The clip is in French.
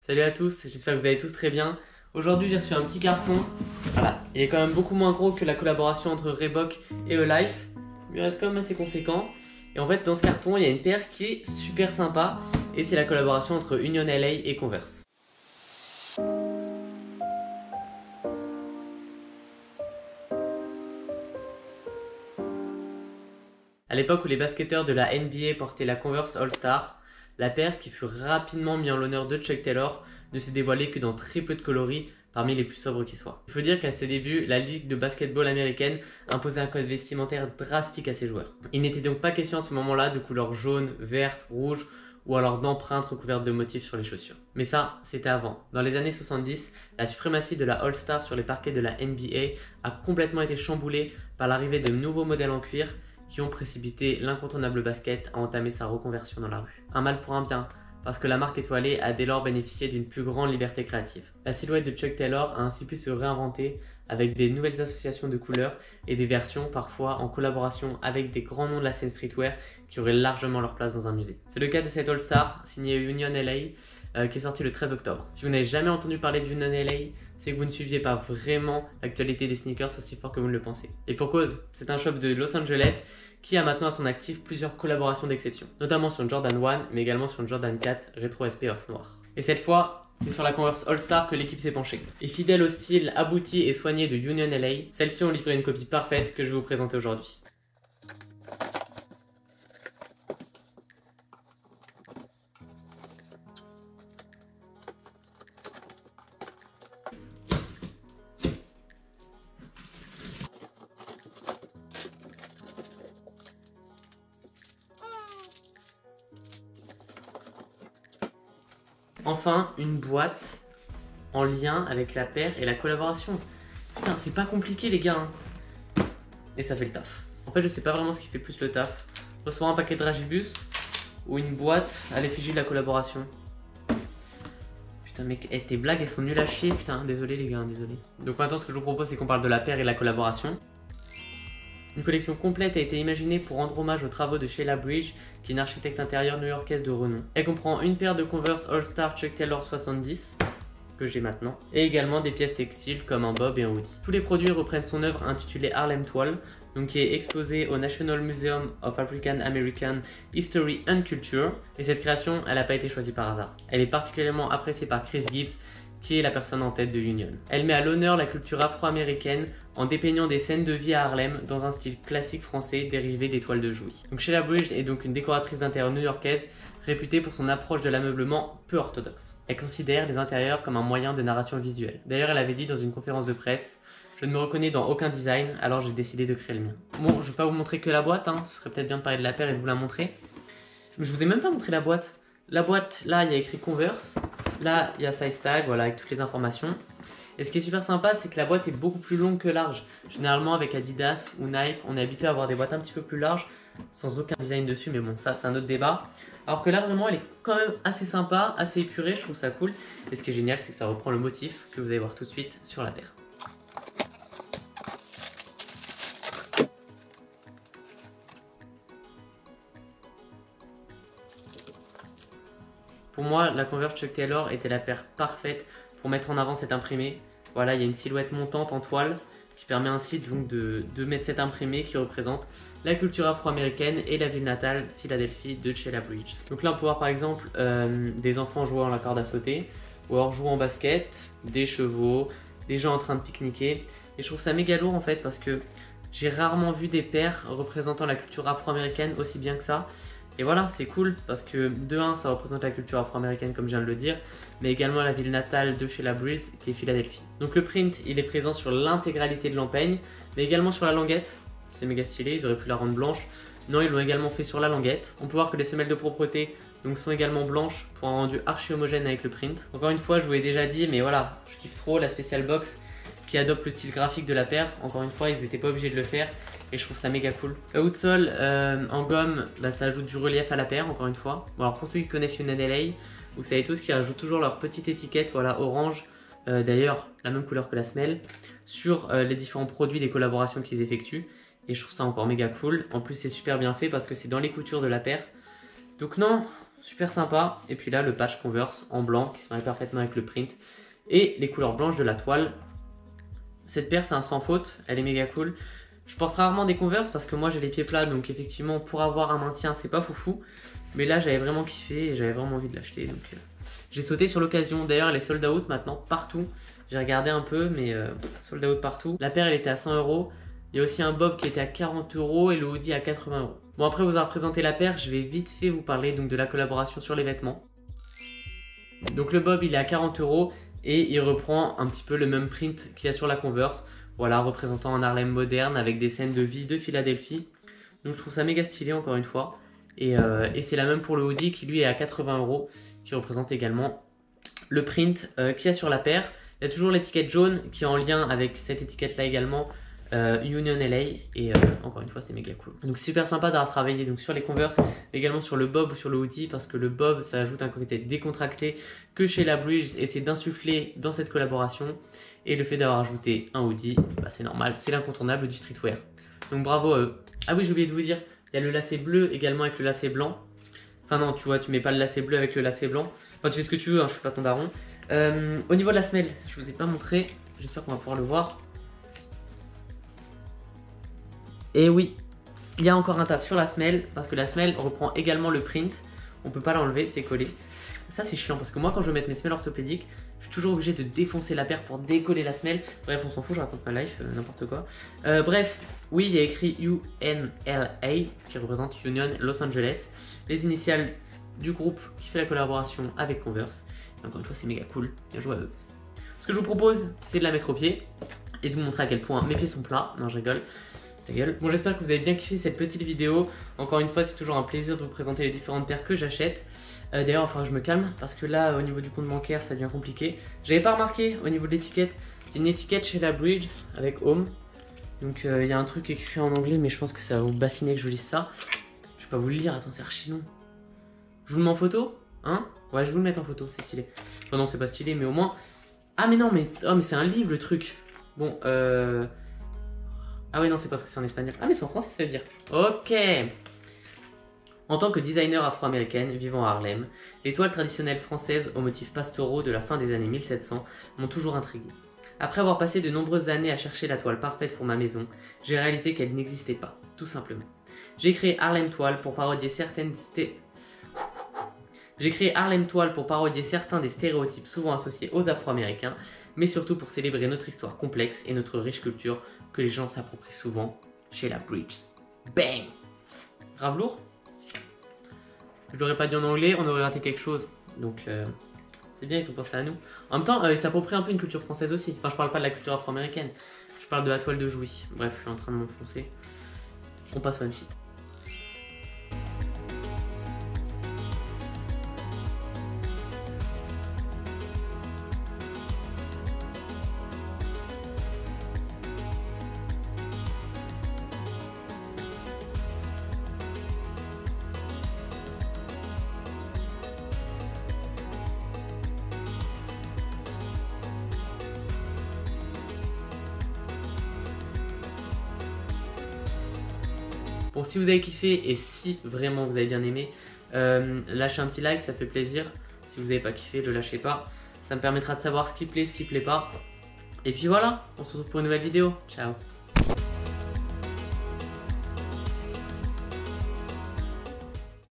Salut à tous, j'espère que vous allez tous très bien. Aujourd'hui j'ai reçu un petit carton. Voilà, il est quand même beaucoup moins gros que la collaboration entre Reebok et Alife. Mais il reste quand même assez conséquent. Et en fait dans ce carton il y a une paire qui est super sympa. Et c'est la collaboration entre Union LA et Converse. À l'époque où les basketteurs de la NBA portaient la Converse All-Star, la paire, qui fut rapidement mise en l'honneur de Chuck Taylor, ne se dévoilait que dans très peu de coloris, parmi les plus sobres qui soient. Il faut dire qu'à ses débuts, la ligue de basketball américaine imposait un code vestimentaire drastique à ses joueurs. Il n'était donc pas question à ce moment-là de couleurs jaune, verte, rouge ou alors d'empreintes recouvertes de motifs sur les chaussures. Mais ça, c'était avant. Dans les années 70, la suprématie de la All-Star sur les parquets de la NBA a complètement été chamboulée par l'arrivée de nouveaux modèles en cuir qui ont précipité l'incontournable basket à entamer sa reconversion dans la rue. Un mal pour un bien, parce que la marque étoilée a dès lors bénéficié d'une plus grande liberté créative. La silhouette de Chuck Taylor a ainsi pu se réinventer avec des nouvelles associations de couleurs et des versions parfois en collaboration avec des grands noms de la scène streetwear qui auraient largement leur place dans un musée. C'est le cas de cette All-Star signée Union LA qui est sorti le 13 octobre. Si vous n'avez jamais entendu parler d'Union LA, c'est que vous ne suiviez pas vraiment l'actualité des sneakers aussi fort que vous ne le pensez. Et pour cause, c'est un shop de Los Angeles qui a maintenant à son actif plusieurs collaborations d'exception, notamment sur une Jordan 1, mais également sur une Jordan 4 Retro SP Off Noir. Et cette fois, c'est sur la Converse All-Star que l'équipe s'est penchée. Et fidèle au style abouti et soigné de Union LA, celles-ci ont livré une copie parfaite que je vais vous présenter aujourd'hui. Enfin, une boîte en lien avec la paire et la collaboration. Putain, c'est pas compliqué les gars. Et ça fait le taf. En fait, je sais pas vraiment ce qui fait plus le taf. Recevoir un paquet de Dragibus ou une boîte à l'effigie de la collaboration. Putain mec, tes blagues elles sont nulles à chier. Putain, désolé les gars, désolé. Donc maintenant ce que je vous propose c'est qu'on parle de la paire et de la collaboration. Une collection complète a été imaginée pour rendre hommage aux travaux de Sheila Bridge, qui est une architecte intérieure new-yorkaise de renom. Elle comprend une paire de Converse All-Star Chuck Taylor 70, que j'ai maintenant, et également des pièces textiles comme un bob et un hoodie. Tous les produits reprennent son œuvre intitulée Harlem Toile, donc qui est exposée au National Museum of African American History and Culture, et cette création, elle n'a pas été choisie par hasard. Elle est particulièrement appréciée par Chris Gibbs, qui est la personne en tête de Union. Elle met à l'honneur la culture afro-américaine en dépeignant des scènes de vie à Harlem dans un style classique français dérivé des toiles de Jouy. Donc Sheila Bridge est donc une décoratrice d'intérieur new-yorkaise réputée pour son approche de l'ameublement peu orthodoxe. Elle considère les intérieurs comme un moyen de narration visuelle. D'ailleurs, elle avait dit dans une conférence de presse: je ne me reconnais dans aucun design, alors j'ai décidé de créer le mien. Bon, je vais pas vous montrer que la boîte, ce serait peut-être bien de parler de la paire et de vous la montrer. Mais je vous ai même pas montré la boîte. La boîte, là, il y a écrit Converse. Là, il y a size tag, voilà, avec toutes les informations. Et ce qui est super sympa, c'est que la boîte est beaucoup plus longue que large. Généralement, avec Adidas ou Nike, on est habitué à avoir des boîtes un petit peu plus larges, sans aucun design dessus, mais bon, ça, c'est un autre débat. Alors que là, vraiment, elle est quand même assez sympa, assez épurée, je trouve ça cool. Et ce qui est génial, c'est que ça reprend le motif que vous allez voir tout de suite sur la paire. Pour moi, la Converse Chuck Taylor était la paire parfaite pour mettre en avant cet imprimé. Voilà, il y a une silhouette montante en toile qui permet ainsi donc de mettre cet imprimé qui représente la culture afro-américaine et la ville natale, Philadelphie, de Sheila Bridge. Donc là, on peut voir par exemple des enfants jouant à la corde à sauter, ou alors jouant en basket, des chevaux, des gens en train de pique-niquer. Et je trouve ça méga lourd en fait parce que j'ai rarement vu des paires représentant la culture afro-américaine aussi bien que ça. Et voilà, c'est cool parce que de 1, ça représente la culture afro-américaine comme je viens de le dire, mais également la ville natale de Sheila Bridge qui est Philadelphie. Donc le print, il est présent sur l'intégralité de l'empeigne, mais également sur la languette. C'est méga stylé, ils auraient pu la rendre blanche. Non, ils l'ont également fait sur la languette. On peut voir que les semelles de propreté donc, sont également blanches pour un rendu archi homogène avec le print. Encore une fois, je vous l'ai déjà dit, mais voilà, je kiffe trop la Special Box qui adopte le style graphique de la paire. Encore une fois, ils n'étaient pas obligés de le faire. Et je trouve ça méga cool. Le outsole en gomme, ça ajoute du relief à la paire, encore une fois. Bon, alors pour ceux qui connaissent Union LA, vous savez tous qu'ils rajoutent toujours leur petite étiquette, voilà, orange, d'ailleurs la même couleur que la semelle, sur les différents produits des collaborations qu'ils effectuent. Et je trouve ça encore méga cool. En plus, c'est super bien fait parce que c'est dans les coutures de la paire. Donc non, super sympa. Et puis là, le patch Converse en blanc qui se marie parfaitement avec le print. Et les couleurs blanches de la toile. Cette paire, c'est un sans faute, elle est méga cool. Je porte rarement des Converse parce que moi j'ai les pieds plats, donc effectivement pour avoir un maintien c'est pas foufou. Mais là j'avais vraiment kiffé et j'avais vraiment envie de l'acheter, donc j'ai sauté sur l'occasion. D'ailleurs elle est sold out maintenant partout. J'ai regardé un peu mais sold out partout. La paire elle était à 100 €. Il y a aussi un bob qui était à 40 € et le hoodie à 80 €. Bon, après vous avoir présenté la paire, je vais vite fait vous parler donc de la collaboration sur les vêtements. Donc le bob il est à 40 € et il reprend un petit peu le même print qu'il y a sur la Converse. Voilà, représentant un Harlem moderne avec des scènes de vie de Philadelphie. Donc je trouve ça méga stylé encore une fois. Et c'est la même pour le hoodie qui lui est à 80 €, qui représente également le print qu'il y a sur la paire. Il y a toujours l'étiquette jaune qui est en lien avec cette étiquette là également, Union LA. Et encore une fois c'est méga cool. Donc super sympa d'avoir travaillé donc sur les Converse, mais également sur le bob ou sur le hoodie, parce que le bob ça ajoute un côté décontracté que chez la Bridge et c'est d'insuffler dans cette collaboration. Et le fait d'avoir ajouté un hoodie, bah c'est normal, c'est l'incontournable du streetwear. Donc bravo à eux. Ah oui, j'ai oublié de vous dire, il y a le lacet bleu également avec le lacet blanc. Enfin non, tu vois, tu mets pas le lacet bleu avec le lacet blanc. Enfin tu fais ce que tu veux, hein, je suis pas ton daron. Au niveau de la semelle, je vous ai pas montré, j'espère qu'on va pouvoir le voir. Et oui, il y a encore un taf sur la semelle, parce que la semelle reprend également le print. On peut pas l'enlever, c'est collé. Ça c'est chiant parce que moi quand je veux mettre mes semelles orthopédiques, je suis toujours obligé de défoncer la paire pour décoller la semelle. Bref, on s'en fout, je raconte ma life, n'importe quoi. Bref, oui, il y a écrit UNLA qui représente Union Los Angeles, les initiales du groupe qui fait la collaboration avec Converse. Et encore une fois, c'est méga cool, bien joué à eux. Ce que je vous propose, c'est de la mettre au pied et de vous montrer à quel point mes pieds sont plats. Non, je rigole. Ta gueule. Bon, j'espère que vous avez bien kiffé cette petite vidéo. Encore une fois, c'est toujours un plaisir de vous présenter les différentes paires que j'achète. D'ailleurs, enfin, je me calme parce que là, au niveau du compte bancaire, ça devient compliqué. J'avais pas remarqué au niveau de l'étiquette. C'est une étiquette chez la Bridge avec Home. Donc, il y a un truc écrit en anglais, mais je pense que ça va vous bassiner que je vous lise ça. Je vais pas vous le lire. Attends, c'est archi long. Je vous le mets en photo, hein? Ouais, je vais vous le mettre en photo, c'est stylé. Enfin, non, c'est pas stylé, mais au moins. Ah, mais non, mais oh, mais c'est un livre le truc. Bon, ah ouais, non, c'est parce que c'est en espagnol. Ah, mais c'est en français, ça veut dire. Ok. En tant que designer afro-américaine vivant à Harlem, les toiles traditionnelles françaises aux motifs pastoraux de la fin des années 1700 m'ont toujours intriguée. Après avoir passé de nombreuses années à chercher la toile parfaite pour ma maison, j'ai réalisé qu'elle n'existait pas, tout simplement. J'ai créé Harlem Toile pour parodier certains des stéréotypes souvent associés aux Afro-Américains, mais surtout pour célébrer notre histoire complexe et notre riche culture que les gens s'approprient souvent chez la Bridge. Bang! Grave lourd? Je l'aurais pas dit en anglais, on aurait raté quelque chose. Donc c'est bien, ils ont pensé à nous. En même temps, ils s'approprient un peu une culture française aussi. Enfin, je parle pas de la culture afro-américaine. Je parle de la toile de Jouy. Bref, je suis en train de m'enfoncer. On passe au One Fit. Bon, si vous avez kiffé et si vraiment vous avez bien aimé, lâchez un petit like, ça fait plaisir. Si vous n'avez pas kiffé, le lâchez pas. Ça me permettra de savoir ce qui plaît, ce qui plaît pas. Et puis voilà, on se retrouve pour une nouvelle vidéo. Ciao!